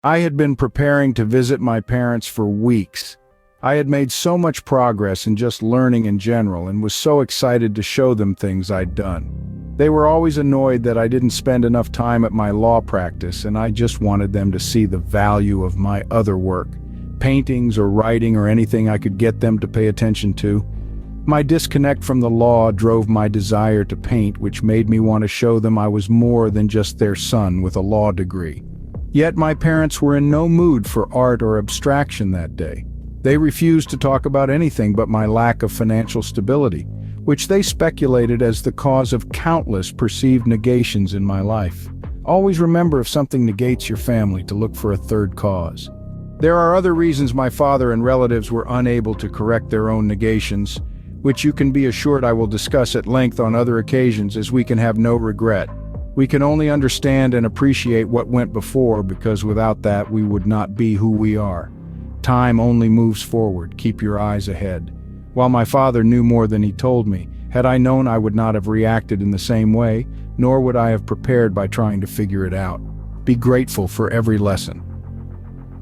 I had been preparing to visit my parents for weeks. I had made so much progress in just learning in general and was so excited to show them things I'd done. They were always annoyed that I didn't spend enough time at my law practice, and I just wanted them to see the value of my other work, paintings or writing or anything I could get them to pay attention to. My disconnect from the law drove my desire to paint, which made me want to show them I was more than just their son with a law degree. Yet my parents were in no mood for art or abstraction that day. They refused to talk about anything but my lack of financial stability, which they speculated as the cause of countless perceived negations in my life. Always remember, if something negates your family, to look for a third cause. There are other reasons my father and relatives were unable to correct their own negations, which you can be assured I will discuss at length on other occasions, as we can have no regret. We can only understand and appreciate what went before, because without that we would not be who we are. Time only moves forward. Keep your eyes ahead. While my father knew more than he told me, had I known, I would not have reacted in the same way, nor would I have prepared by trying to figure it out. Be grateful for every lesson.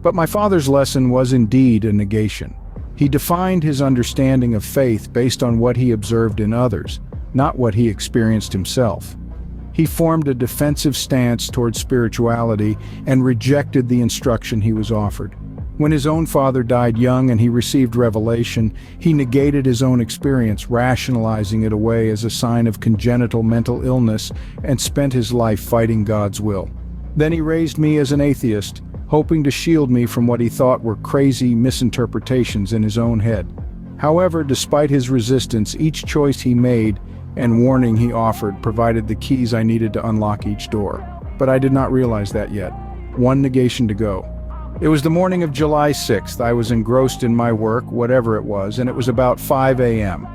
But my father's lesson was indeed a negation. He defined his understanding of faith based on what he observed in others, not what he experienced himself. He formed a defensive stance towards spirituality and rejected the instruction he was offered. When his own father died young and he received revelation, he negated his own experience, rationalizing it away as a sign of congenital mental illness, and spent his life fighting God's will. Then he raised me as an atheist, hoping to shield me from what he thought were crazy misinterpretations in his own head. However, despite his resistance, each choice he made and warning he offered provided the keys I needed to unlock each door. But I did not realize that yet. One negation to go. It was the morning of July 6th. I was engrossed in my work, whatever it was, and it was about 5 a.m.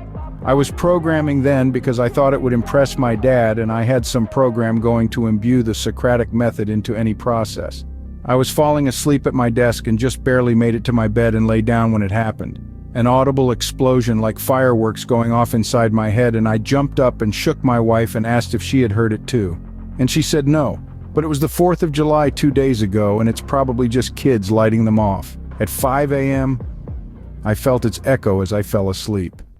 I was programming then because I thought it would impress my dad, and I had some program going to imbue the Socratic method into any process. I was falling asleep at my desk and just barely made it to my bed and lay down when it happened. An audible explosion like fireworks going off inside my head, and I jumped up and shook my wife and asked if she had heard it too. And she said no, but it was the 4th of July 2 days ago, and it's probably just kids lighting them off. At 5 a.m., I felt its echo as I fell asleep.